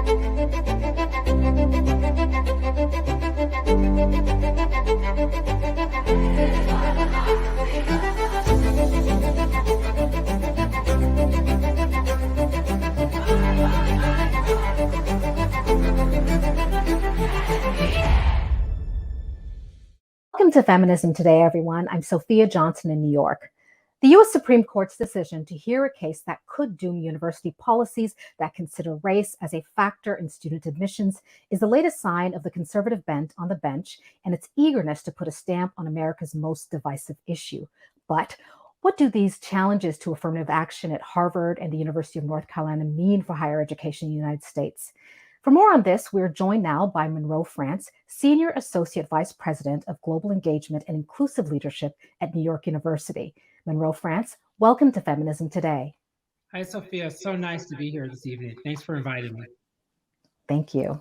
Welcome to Feminism Today, everyone. I'm Sophia Johnson in New York. The U.S. Supreme Court's decision to hear a case that could doom university policies that consider race as a factor in student admissions is the latest sign of the conservative bent on the bench and its eagerness to put a stamp on America's most divisive issue. But what do these challenges to affirmative action at Harvard and the University of North Carolina mean for higher education in the United States? For more on this, we're joined now by Monroe France, Senior Associate Vice President of Global Engagement and Inclusive Leadership at New York University. Monroe France, welcome to Feminism Today. Hi, Sophia. So nice to be here this evening. Thanks for inviting me. Thank you.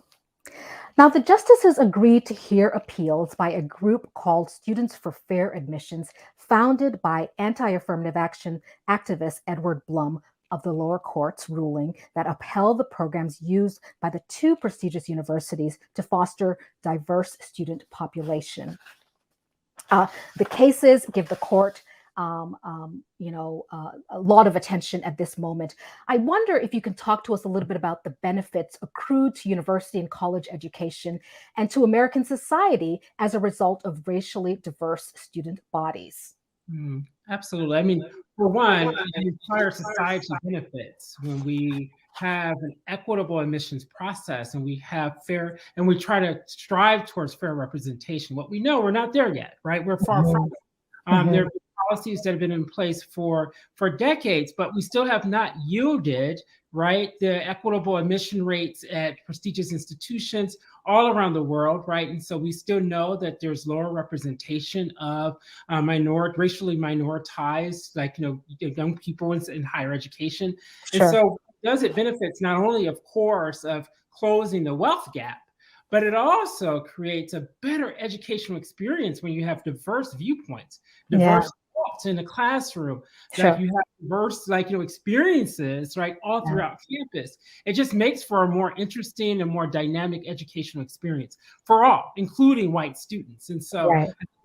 Now, the justices agreed to hear appeals by a group called Students for Fair Admissions, founded by anti-affirmative action activist Edward Blum of the lower court's ruling that upheld the programs used by the two prestigious universities to foster diverse student population. The cases give the court a lot of attention at this moment. I wonder if you can talk to us a little bit about the benefits accrued to university and college education and to American society as a result of racially diverse student bodies. Absolutely. I mean, for one, the entire society benefits when we have an equitable admissions process and we have fair, and we try to strive towards fair representation. What we know, we're not there yet, right? We're far from it. There have been policies that have been in place for decades, but we still have not yielded, right, the equitable admission rates at prestigious institutions all around the world, right? And so we still know that there's lower representation of racially minoritized, young people in higher education. Sure. And so does it benefits not only, of course, of closing the wealth gap, but it also creates a better educational experience when you have diverse viewpoints, diverse thoughts in the classroom. Sure. That you have diverse, experiences, right, all throughout campus. It just makes for a more interesting and more dynamic educational experience for all, including white students. And so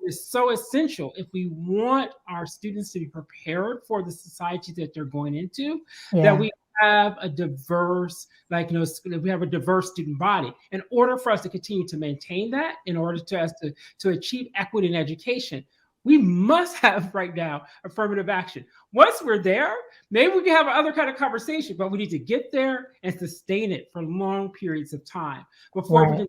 it's so essential if we want our students to be prepared for the society that they're going into, that we have a diverse, we have a diverse student body. In order for us to continue to maintain that, in order to us to achieve equity in education, we must have right now affirmative action. Once we're there, maybe we can have another kind of conversation, but we need to get there and sustain it for long periods of time before we can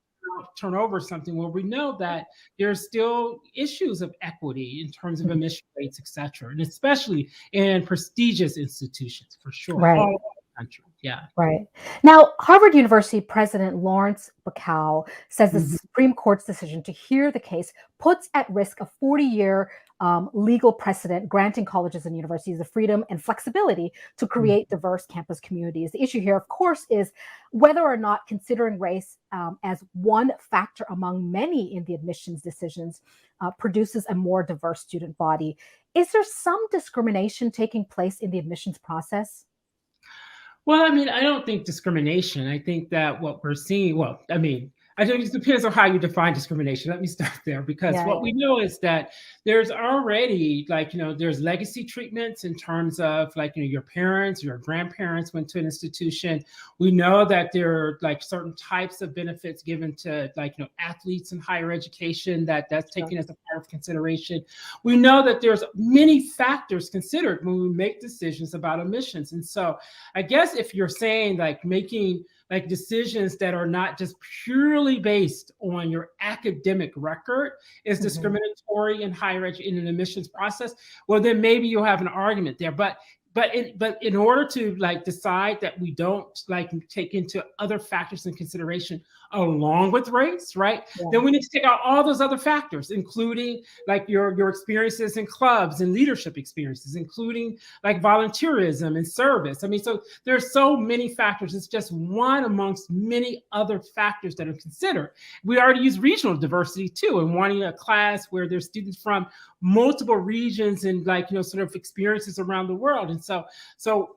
turn over something where we know that there's still issues of equity in terms of admission rates, et cetera, and especially in prestigious institutions, for sure. Right. All over the country. Yeah. Right. Now, Harvard University President Lawrence Bacow says the Supreme Court's decision to hear the case puts at risk a 40-year legal precedent granting colleges and universities the freedom and flexibility to create diverse campus communities. The issue here, of course, is whether or not considering race as one factor among many in the admissions decisions produces a more diverse student body. Is there some discrimination taking place in the admissions process? Well, I mean, I don't think discrimination. I think that what we're seeing, I think it depends on how you define discrimination. Let me start there, because what we know is that there's already there's legacy treatments in terms of your parents, your grandparents went to an institution. We know that there are certain types of benefits given to athletes in higher education that's taken as a part of consideration. We know that there's many factors considered when we make decisions about admissions. And so I guess if you're saying making decisions that are not just purely based on your academic record is discriminatory in higher education in an admissions process, well, then maybe you'll have an argument there. But in order to decide that we don't take into other factors in consideration along with race, right? Then we need to take out all those other factors, including your experiences in clubs and leadership experiences, including volunteerism and service. I mean, so there's so many factors. It's just one amongst many other factors that are considered. We already use regional diversity too, and wanting a class where there's students from multiple regions and sort of experiences around the world. And so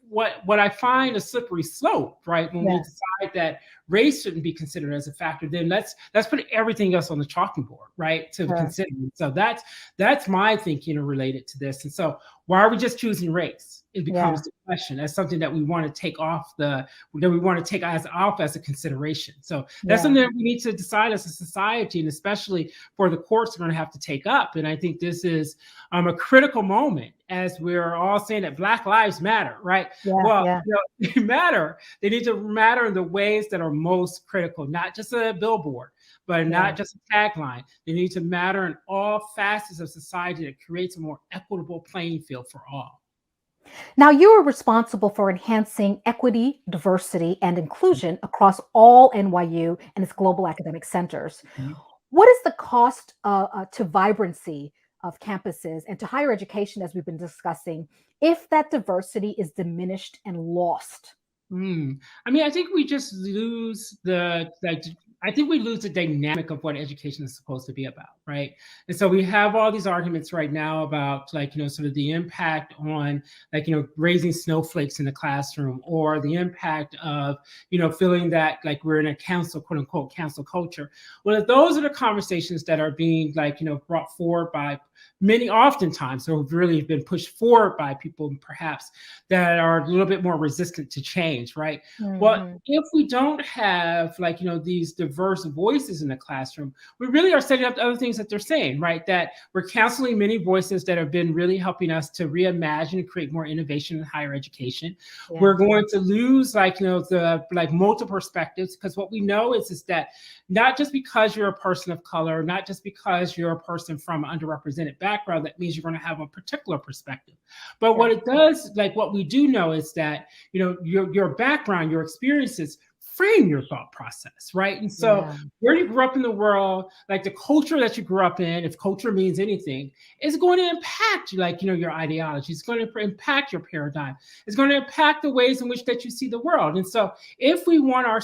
what I find a slippery slope, right? When we Yeah. decide that race shouldn't be considered as a factor, then let's put everything else on the chopping board, right? To Sure. consider. So that's my thinking related to this. And so why are we just choosing race? It becomes Yeah. the question. That's something that we want to take off that we want to take as off as a consideration. So that's Yeah. something that we need to decide as a society, and especially for the courts are going to have to take up. And I think this is a critical moment as we're all saying that Black Lives Matter, right? Yeah. Well, Yeah. they matter. They need to matter in the ways that are most critical, not just a billboard, but Yeah. not just a tagline. They need to matter in all facets of society that creates a more equitable playing field for all. Now, you are responsible for enhancing equity, diversity, and inclusion across all NYU and its global academic centers. Mhm. What is the cost to vibrancy of campuses and to higher education, as we've been discussing, if that diversity is diminished and lost? I mean, I think we just lose the like. I think we lose the dynamic of what education is supposed to be about, right? And so we have all these arguments right now about sort of the impact on raising snowflakes in the classroom, or the impact of feeling that like we're in a council, quote unquote, council culture. Well, if those are the conversations that are being brought forward by many, oftentimes, or have really been pushed forward by people perhaps that are a little bit more resistant to change, right? Well, Mhm. if we don't have these diverse voices in the classroom, we really are setting up the other things that they're saying, right? That we're canceling many voices that have been really helping us to reimagine and create more innovation in higher education. Yeah. We're going to lose the multiple perspectives, because what we know is that not just because you're a person of color, not just because you're a person from an underrepresented background, that means you're going to have a particular perspective. But what Yeah. it does, what we do know is that your background, your experiences frame your thought process, right? And so Yeah. where you grew up in the world, like the culture that you grew up in, if culture means anything, is going to impact your ideology. It's going to impact your paradigm. It's going to impact the ways in which that you see the world. And so if we want our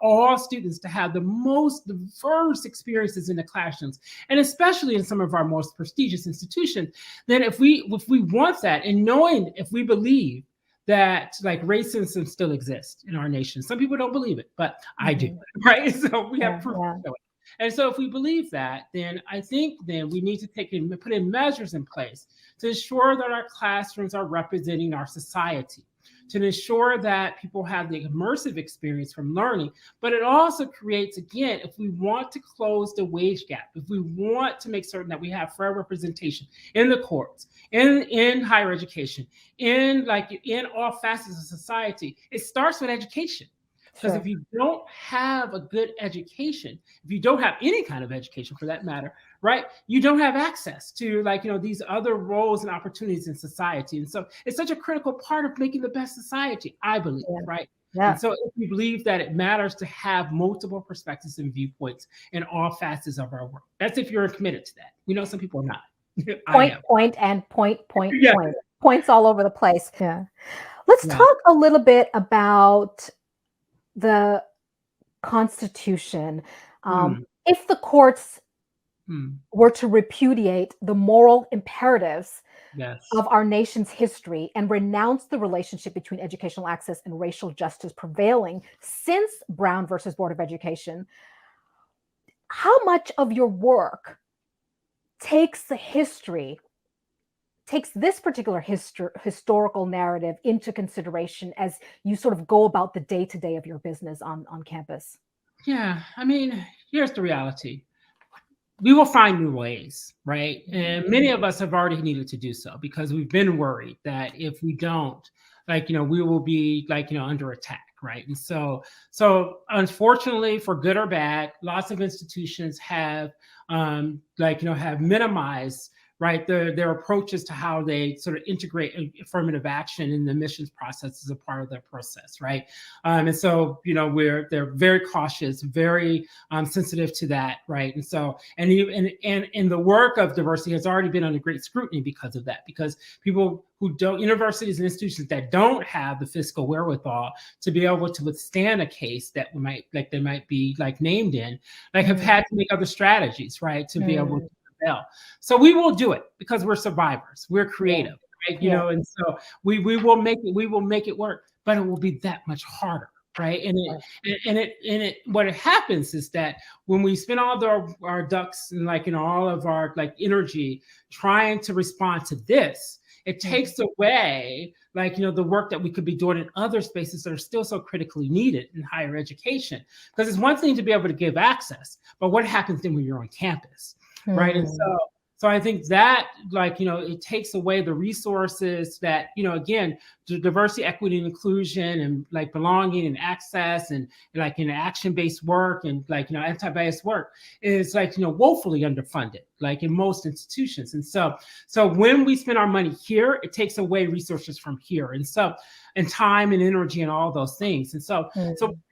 all students to have the most diverse experiences in the classrooms, and especially in some of our most prestigious institutions, then if we want that, and knowing, if we believe that racism still exists in our nation. Some people don't believe it, but I do, Mhm. right? So we have Yeah. proof Yeah. to show it. And so if we believe that, then I think then we need to put in measures in place to ensure that our classrooms are representing our society, to ensure that people have the immersive experience from learning. But it also creates, again, if we want to close the wage gap, if we want to make certain that we have fair representation in the courts, in higher education, in all facets of society, it starts with education. Because if Sure. you don't have a good education, if you don't have any kind of education for that matter, right, you don't have access to these other roles and opportunities in society. And so it's such a critical part of making the best society, I believe, Yeah. right? And Yeah. so if we believe that it matters to have multiple perspectives and viewpoints in all facets of our work. That's if you're committed to that. We know some people are not. I Point, am. point, and point, point, Yeah. point. Points all over the place. Yeah. Let's Yeah. talk a little bit about the Constitution. Hmm. If the courts Hmm. were to repudiate the moral imperatives Yes. of our nation's history and renounce the relationship between educational access and racial justice prevailing since Brown versus Board of Education, how much of your work takes the history, takes this particular historical narrative into consideration as you sort of go about the day to day of your business on campus? Yeah. I mean, here's the reality. We will find new ways, right? Mhm. And many of us have already needed to do so, because we've been worried that if we don't, we will be under attack, right? And so unfortunately, for good or bad, lots of institutions have have minimized, right, their approaches to how they sort of integrate affirmative action in the admissions process as a part of their process, right? And so they're very cautious, very sensitive to that, right? And so and the work of diversity has already been under great scrutiny because of that, because people who don't, universities and institutions that don't have the fiscal wherewithal to be able to withstand a case that they might be named in, have Mm, had to make other strategies, right, to be able mm, to prevail. So we will do it because we're survivors, we're yeah, creative. right? Yeah. And so we will make it work, but it will be that much harder, right? And what happens is that when we spend all our ducks and all of our energy trying to respond to this, it takes away the work that we could be doing in other spaces that are still so critically needed in higher education. Because it's one thing to be able to give access, but what happens then when you're on campus, right? And so I think that it takes away the resources that again, diversity, equity, and inclusion, and belonging and access, and in action-based work, and anti-bias work is woefully underfunded in most institutions. And so when we spend our money here, it takes away resources from here, and time and energy and all those things. And so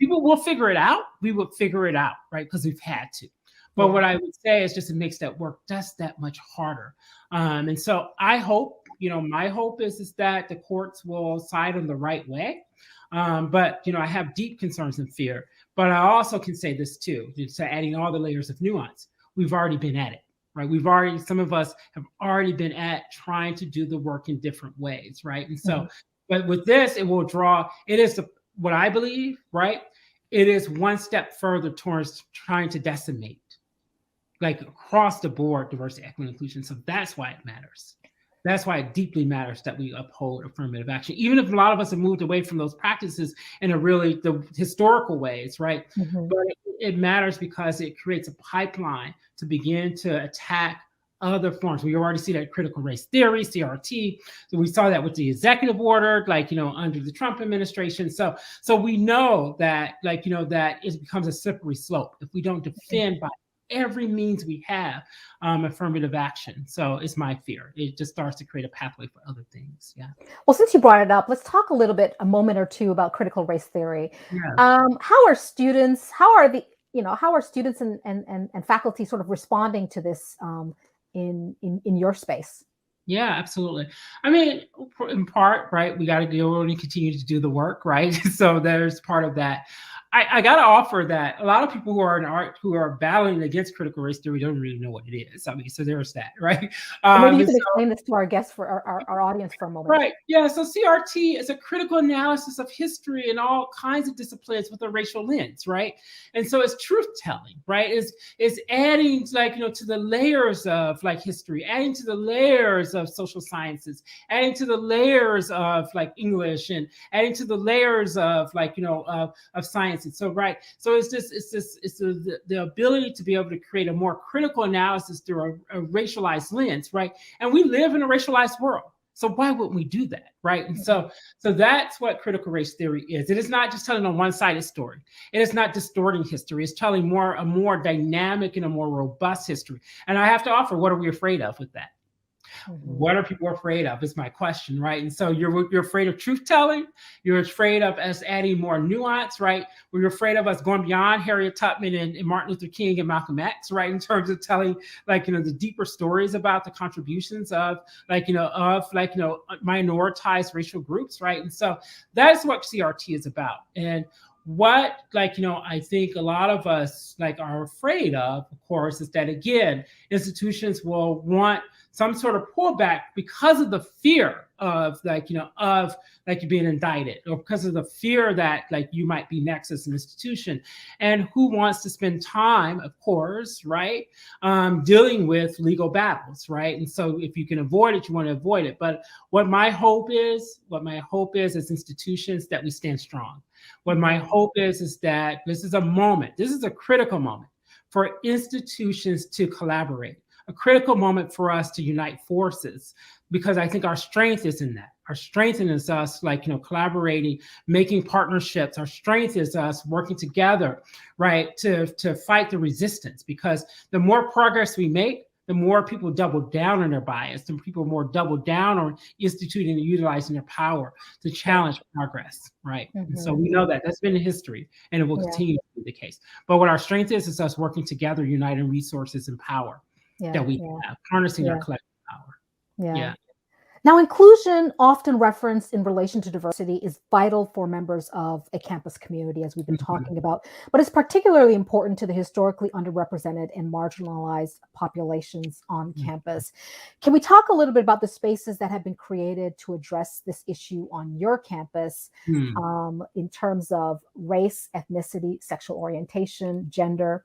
people will figure it out. We will figure it out, right? Because we've had to. But what I would say is just it makes that work just that much harder. And so I hope, my hope is that the courts will side on the right way. But I have deep concerns and fear. But I also can say this too, so adding all the layers of nuance. We've already been at it, right? Some of us have already been at trying to do the work in different ways, right? And so, but with this, what I believe, right? It is one step further towards trying to decimate across the board, diversity, equity, and inclusion. So that's why it matters. That's why it deeply matters that we uphold affirmative action, even if a lot of us have moved away from those practices in the historical ways, right? But it matters because it creates a pipeline to begin to attack other forms. We already see that critical race theory, CRT. So we saw that with the executive order, under the Trump administration. So we know that, that it becomes a slippery slope if we don't defend by every means we have affirmative action. So it's my fear. It just starts to create a pathway for other things. Yeah. Well, since you brought it up, let's talk a moment or two about critical race theory. Yeah. How are students and faculty sort of responding to this in your space? Yeah, absolutely. I mean, in part, right, we got to go and continue to do the work, right? So there's part of that. I got to offer that a lot of people who are in art who are battling against critical race theory don't really know what it is. I mean, so there's that, right? Maybe you can explain this to our guests, for our audience, for a moment. Right. Yeah. So CRT is a critical analysis of history and all kinds of disciplines with a racial lens, right? And so it's truth telling, right? Is adding to the layers of history, adding to the layers of social sciences, adding to the layers of English, and adding to the layers of of science. And so so it's the ability to be able to create a more critical analysis through a racialized lens, right? And we live in a racialized world. So why wouldn't we do that, right? And so that's what critical race theory is. It is not just telling a one-sided story. It is not distorting history. It's telling a more dynamic and a more robust history. And I have to offer, what are we afraid of with that? What are people afraid of is my question, right? And so you're afraid of truth telling. You're afraid of us adding more nuance, right? You're afraid of us going beyond Harriet Tubman and Martin Luther King and Malcolm X, right? In terms of telling the deeper stories about the contributions of minoritized racial groups, right? And so that's what CRT is about. And what I think a lot of us are afraid of course, is that again, institutions will want some sort of pullback because of the fear of being indicted, or because of the fear that you might be next as an institution. And who wants to spend time, of course, right, dealing with legal battles, right? And so if you can avoid it, you want to avoid it. But what my hope is as institutions, that we stand strong. What my hope is that this is a critical moment for institutions to collaborate, a critical moment for us to unite forces, because I think our strength is in that. Our strength is us collaborating, making partnerships. Our strength is us working together, right, to fight the resistance, because the more progress we make, the more people double down on their bias, the people more double down on instituting and utilizing their power to challenge progress, right? And so we know that that's been in history, and it will continue to be the case. But what our strength is us working together, uniting resources and power that we have, harnessing our collective power. Yeah. Now, inclusion, often referenced in relation to diversity, is vital for members of a campus community, as we've been Mhm. talking about, but it's particularly important to the historically underrepresented and marginalized populations on campus. Can we talk a little bit about the spaces that have been created to address this issue on your campus, Mhm. in terms of race, ethnicity, sexual orientation, gender?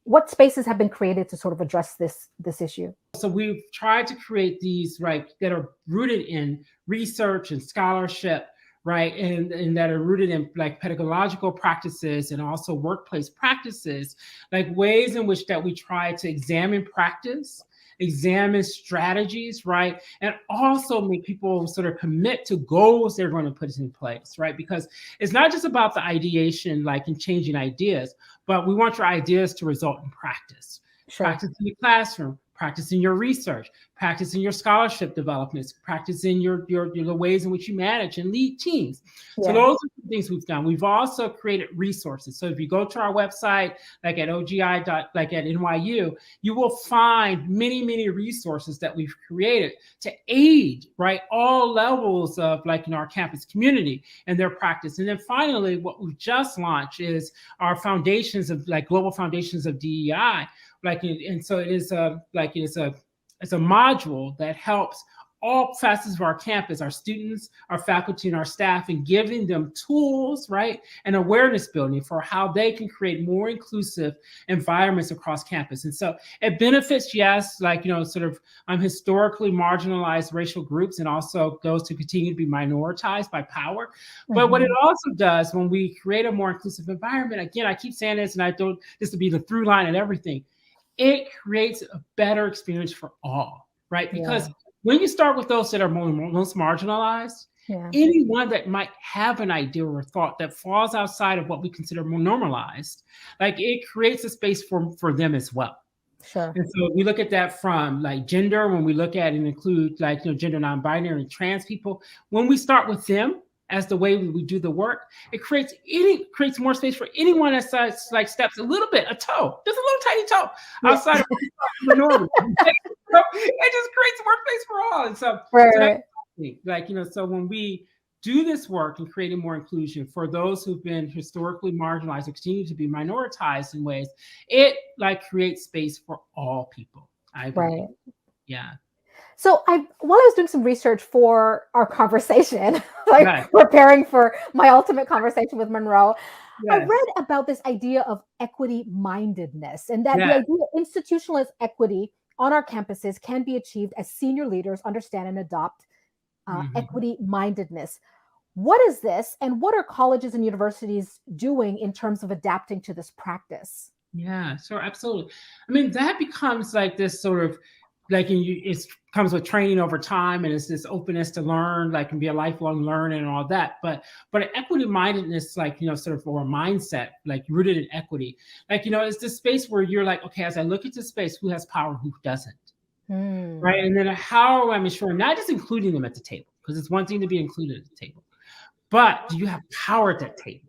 What spaces have been created to sort of address this issue? So we've tried to create these, right, that are rooted in research and scholarship, right, and that are rooted in like pedagogical practices and also workplace practices, like ways in which that we try to examine practice, examine strategies, right, and also make people sort of commit to goals they're going to put in place, right, because it's not just about the ideation, like in changing ideas, but we want your ideas to result in practice. Sure. Practice in the classroom, practice in your research, practice in your scholarship developments, practice in the ways in which you manage and lead teams. So Yeah. those are the things we've done. We've also created resources. So if you go to our website, like at OGI like at NYU, you will find many resources that we've created to aid, right, all levels of like in our campus community and their practice. And then finally, what we've just launched is our foundations of like global foundations of DEI, and so it is it's a module that helps all facets of our campus, our students, our faculty, and our staff, and giving them tools, right, and awareness building for how they can create more inclusive environments across campus. And so it benefits, yes, like sort of historically marginalized racial groups, and also those who continue to be minoritized by power. But what it Mhm. also does when we create a more inclusive environment, again, I keep saying this, and I don't this to be the through line and everything, it creates a better experience for all, right? Because Yeah. when you start with those that are most marginalized, Yeah. anyone that might have an idea or thought that falls outside of what we consider more normalized, like it creates a space for them as well. Sure. And so we look at that from like gender, when we look at and include like gender non-binary and trans people, when we start with them as the way we do the work, it creates more space for anyone that starts like steps a little bit, a toe, just a little tiny toe Yeah. outside of the norm. It just creates more space for all. And Right, so that's right. like, so when we do this work in creating more inclusion for those who've been historically marginalized or continue to be minoritized in ways, it like creates space for all people, I believe. Right. Yeah. So while I was doing some research for our conversation, like Right. preparing for my ultimate conversation with Monroe, I Yes. read about this idea of equity mindedness, and that the Yes. idea of institutionalist equity on our campuses can be achieved as senior leaders understand and adopt Mhm. equity mindedness. What is this, and what are colleges and universities doing in terms of adapting to this practice? Yeah, sure, absolutely. I mean, that becomes like this sort of like it comes with training over time, and it's this openness to learn, like and be a lifelong learner and all that. But an equity mindedness, like sort of or a mindset, like rooted in equity, like it's this space where you're like, okay, as I look at this space, who has power, who doesn't, Hmm. right? And then how am I ensuring not just including them at the table, because it's one thing to be included at the table, but do you have power at that table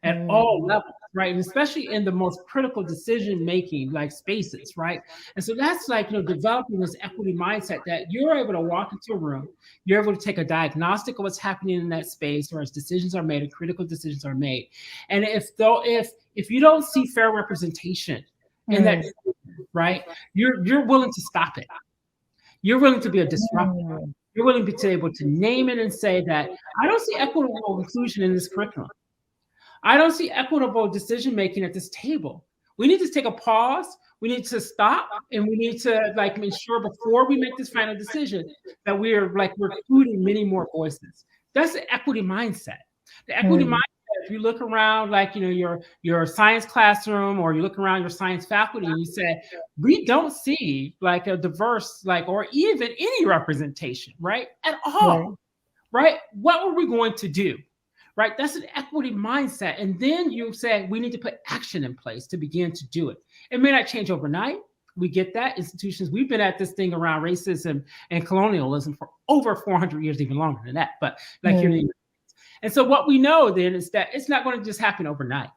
at all Hmm. levels, right? And especially in the most critical decision making like spaces, right? And so that's like, developing this equity mindset that you're able to walk into a room, you're able to take a diagnostic of what's happening in that space, or as decisions are made and critical decisions are made. And if you don't see fair representation in that, Hmm. right, you're willing to stop it. You're willing to be a disruptor. Hmm. You're willing to be able to name it and say that I don't see equitable inclusion in this curriculum. I don't see equitable decision making at this table. We need to take a pause. We need to stop, and we need to like ensure before we make this final decision that we're including many more voices. That's the equity mindset. The equity mindset. Hmm. If you look around, like your science classroom, or you look around your science faculty, and you say, we don't see like a diverse, like or even any representation, right, at Right. all, right? What are we going to do? Right? That's an equity mindset. And then you say, we need to put action in place to begin to do it. It may not change overnight. We get that. Institutions, we've been at this thing around racism and colonialism for over 400 years, even longer than that. But like here in the Hmm. United States. And so what we know then is that it's not going to just happen overnight,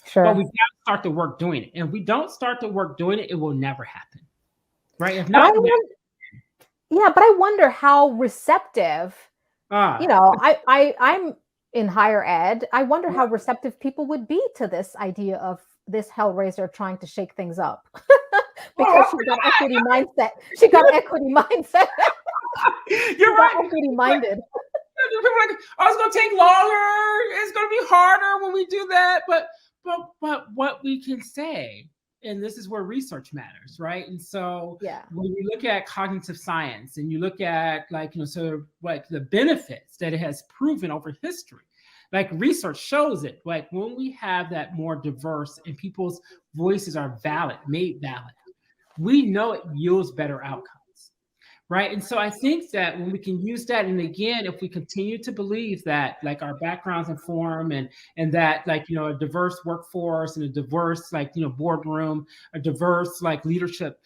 but Sure. we've got to start the work doing it. And if we don't start the work doing it, it will never happen. Right? If But I not, want Yeah, but I wonder how receptive, Ah, I'm in higher ed. I wonder how receptive people would be to this idea of this hellraiser trying to shake things up. Because oh, she's got equity mindset. She got equity mindset. you're She got right. equity minded. People are like, oh, it's gonna take longer. It's gonna be harder when we do that. But what we can say, and this is where research matters, right? And so Yeah. when you look at cognitive science and you look at sort of like the benefits that it has proven over history, like research shows it. Like when we have that more diverse and people's voices are valid, made valid, we know it yields better outcomes. Right. And so I think that when we can use that, and again, if we continue to believe that like our backgrounds inform and that a diverse workforce and a diverse boardroom, a diverse leadership,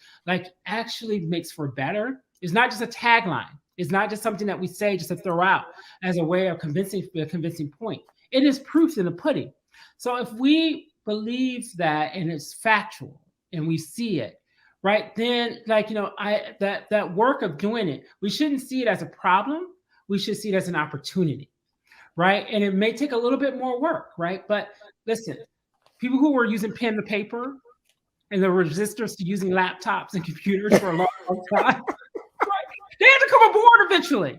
actually makes for better. It's not just a tagline. It's not just something that we say just to throw out as a way of convincing a convincing point. It is proof in the pudding. So if we believe that and it's factual and we see it, right, then I that work of doing it, we shouldn't see it as a problem. We should see it as an opportunity, right? And it may take a little bit more work, right? But listen, people who were using pen to paper and the resistors to using laptops and computers for a long, long time, right? They had to come aboard eventually,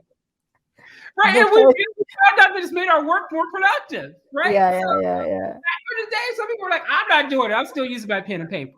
right? And we found out that it's made our work more productive, right? Yeah, So yeah. back in the day, some people were like, I'm not doing it. I'm still using my pen and paper.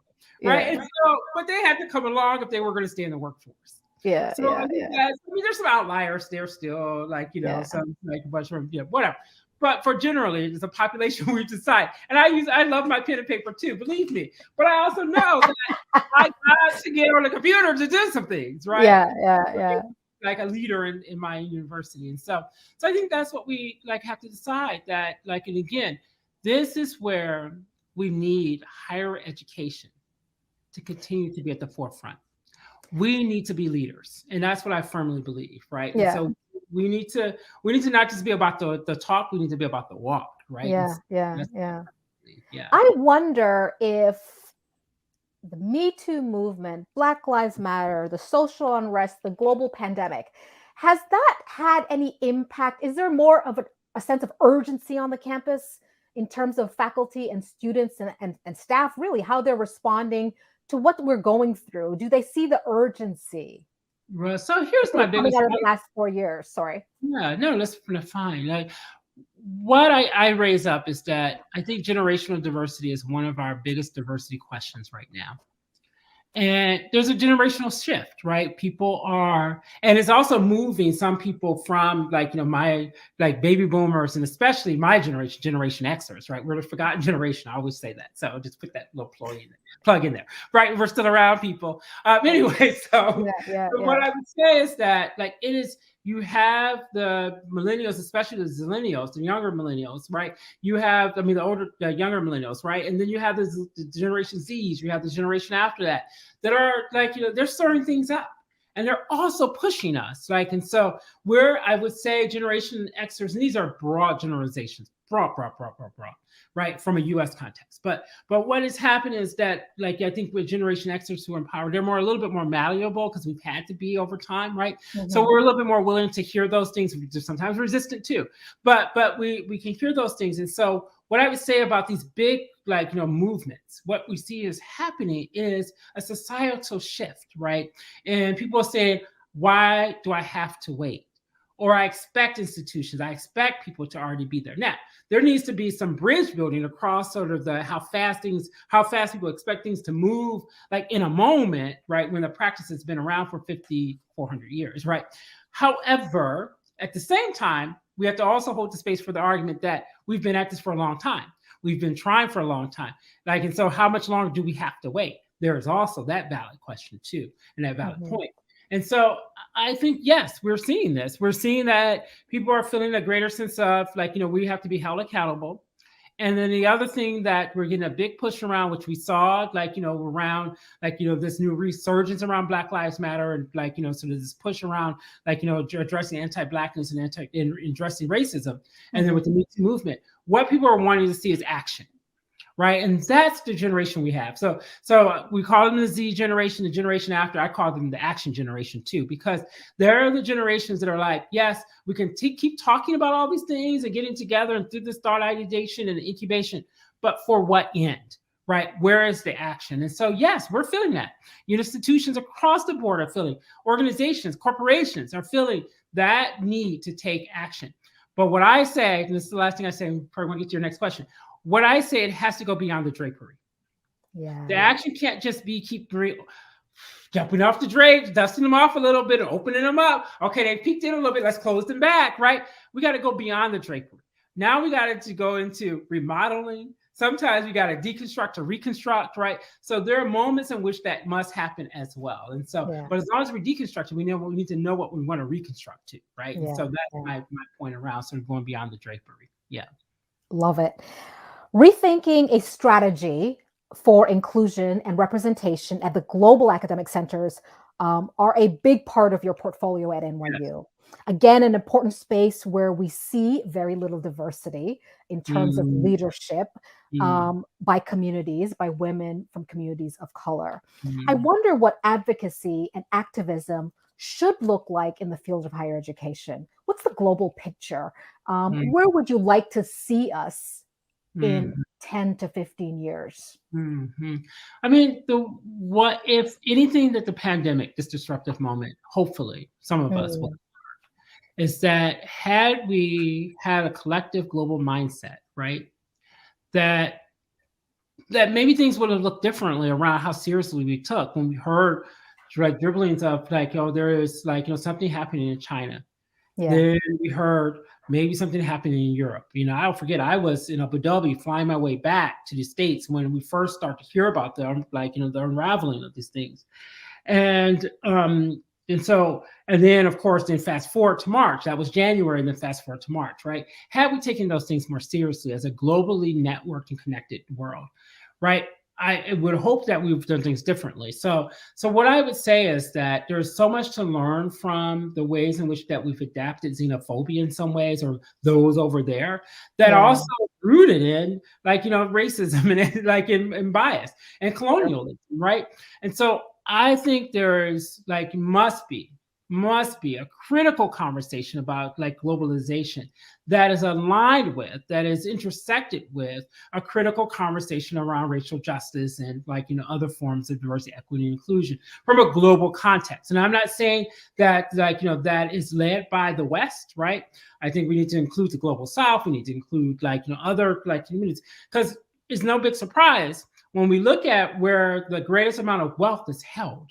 Right. Yeah. And so, but they had to come along if they were going to stay in the workforce. Yeah, So I yeah, think yeah. that, I mean, there's some outliers there still, Yeah. some a bunch of, whatever. But for generally, it's a population we decide. And I love my pen and paper too, believe me. But I also know that I got to get on the computer to do some things, right? Yeah. Like a leader in my university. And so I think that's what we have to decide that and again, this is where we need higher education to continue to be at the forefront. We need to be leaders, and that's what I firmly believe, right? And Yeah. so we need to not just be about the talk, we need to be about the walk, right? And Yeah. so Yeah. that's Yeah. yeah. I wonder if the Me Too movement, Black Lives Matter, the social unrest, the global pandemic, has that had any impact? Is there more of a sense of urgency on the campus in terms of faculty and students and staff, really, how they're responding to what we're going through? Do they see the urgency Well, so here's my coming biggest out of the last 4 years? Sorry. yeah, no, that's fine. What I raise up is that I think generational diversity is one of our biggest diversity questions right now. And there's a generational shift, right? People are, and it's also moving some people from my baby boomers, and especially my generation, Generation Xers, right? We're the forgotten generation. I always say that. So I'll just put that little plug in there, right? We're still around, people. Anyway, so what I would say is that it is, you have the millennials, especially the zillennials, the younger millennials, right? You have, the younger millennials, right? And then you have the Generation Zs, you have the generation after that are they're stirring things up. And they're also pushing us. And so I would say Generation Xers, and these are broad generalizations, broad, right, from a US context. But what has happened is that I think with Generation Xers who are empowered, they're a little bit more malleable because we've had to be over time, right? Mm-hmm. So we're a little bit more willing to hear those things. We're sometimes resistant too. But we can hear those things. And so what I would say about these big movements, what we see is happening is a societal shift, right? And people are saying, why do I have to wait? Or I expect institutions, I expect people to already be there. Now, there needs to be some bridge building across sort of how fast people expect things to move, in a moment, right? When the practice has been around for 50, 400 years, right? However, at the same time, we have to also hold the space for the argument that we've been at this for a long time. We've been trying for a long time. And so how much longer do we have to wait? There is also that valid question too, and that valid point. And so I think, yes, we're seeing this. We're seeing that people are feeling a greater sense of we have to be held accountable. And then the other thing that we're getting a big push around, which we saw, around, this new resurgence around Black Lives Matter, and so there's this push around, addressing anti-Blackness and addressing racism. And then with the Me Too movement, what people are wanting to see is action. right? And that's the generation we have. So we call them the Z generation, the generation after. I call them the action generation too, because they're the generations that are like, yes, we can keep talking about all these things and getting together and through this thought ideation and incubation, but for what end? Right? Where is the action? And so, yes, we're feeling that. Institutions across the board are feeling, organizations, corporations are feeling that need to take action. But what I say, and this is the last thing I say, before I want to get to your next question, what I say, it has to go beyond the drapery. Yeah. The action can't just be keep jumping off the drapes, dusting them off a little bit, and opening them up. Okay, they peeked in a little bit. Let's close them back, right? We got to go beyond the drapery. Now we got to go into remodeling. Sometimes we got to deconstruct or reconstruct, right? So there are moments in which that must happen as well. And so, Yeah. but as long as we're deconstructing, we need to know what we want to reconstruct to, right? Yeah. And so that's my point around sort of going beyond the drapery. Yeah. Love it. Rethinking a strategy for inclusion and representation at the global academic centers are a big part of your portfolio at NYU. Yes. Again, an important space where we see very little diversity in terms of Mm, leadership by communities, by women from communities of color. I mm, wonder what advocacy and activism should look like in the field of higher education. What's the global picture? mm, Where would you like to see us in mm. 10 to 15 years? Mm-hmm. I mean, what if anything that the pandemic, this disruptive moment, hopefully some of us will, Mm, is that had we had a collective global mindset, right? That maybe things would have looked differently around how seriously we took when we heard like dribblings of like, oh, there is like, something happening in China. yeah. Then we heard maybe something happening in Europe. I'll forget, I was in Abu Dhabi flying my way back to the States when we first started to hear about the unraveling of these things. And then of course, then fast forward to March. That was January, and then fast forward to March, right? Had we taken those things more seriously as a globally networked and connected world, right? I would hope that we've done things differently. So what I would say is that there's so much to learn from the ways in which that we've adapted xenophobia in some ways, or those over there, that Yeah. also rooted in racism and like in bias and Sure. colonialism, right? And so I think there is must be a critical conversation about like globalization that is aligned with, that is intersected with a critical conversation around racial justice and other forms of diversity, equity, and inclusion from a global context. And I'm not saying that that is led by the West, right? I think we need to include the global South. We need to include other communities, because it's no big surprise when we look at where the greatest amount of wealth is held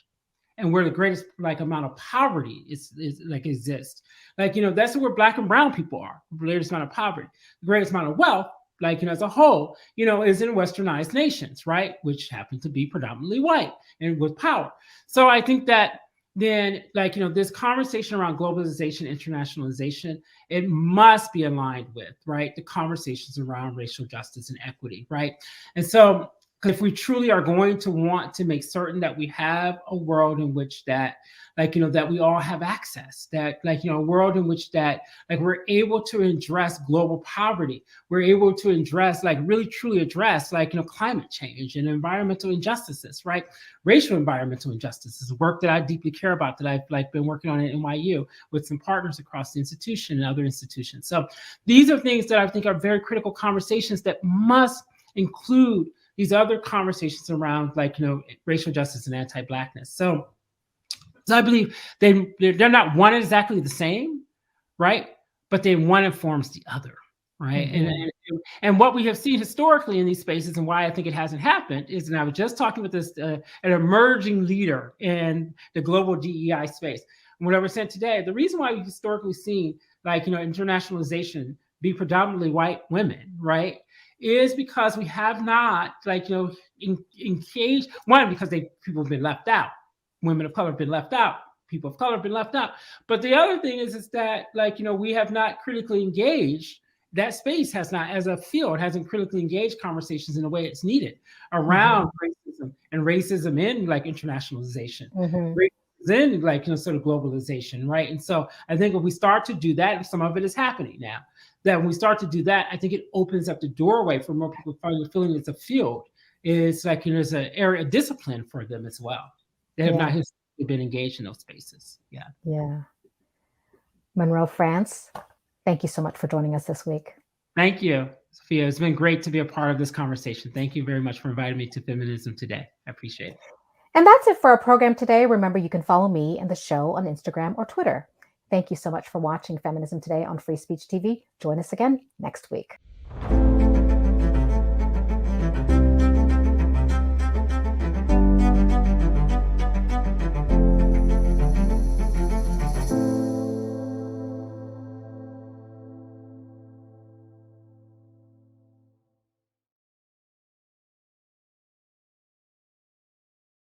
and where the greatest amount of poverty is exists. That's where Black and brown people are. The greatest amount of poverty, the greatest amount of wealth, as a whole, is in westernized nations, right? Which happen to be predominantly white and with power. So I think that then this conversation around globalization, internationalization, it must be aligned with, right, the conversations around racial justice and equity, right? And so if we truly are going to want to make certain that we have a world in which that that we all have access, that a world in which that we're able to address global poverty, we're able to address really truly address climate change and environmental injustices, right? Racial environmental injustices, work that I deeply care about, that I've been working on at NYU with some partners across the institution and other institutions. So these are things that I think are very critical conversations that must include these other conversations around racial justice and anti-Blackness. So I believe they're not one exactly the same, right? But then one informs the other, right? Mhm. And what we have seen historically in these spaces, and why I think it hasn't happened, is, and I was just talking with this an emerging leader in the global DEI space. And what I was saying today, the reason why we've historically seen internationalization be predominantly white women, right, is because we have not engaged. One, because people have been left out. Women of color have been left out. People of color have been left out. But the other thing is that we have not critically engaged. That space has not, as a field, hasn't critically engaged conversations in the way it's needed around Mhm. racism and racism in internationalization, Mhm. racism in like, sort of globalization, right? And so I think if we start to do that, and some of it is happening now, that when we start to do that, I think it opens up the doorway for more people feeling it's a field. It's like, there's an area of discipline for them as well. They have not Yeah. historically been engaged in those spaces. Yeah. Yeah. Monroe France, thank you so much for joining us this week. Thank you, Sophia. It's been great to be a part of this conversation. Thank you very much for inviting me to Feminism Today. I appreciate it. And that's it for our program today. Remember, you can follow me and the show on Instagram or Twitter. Thank you so much for watching Feminism Today on Free Speech TV. Join us again next week.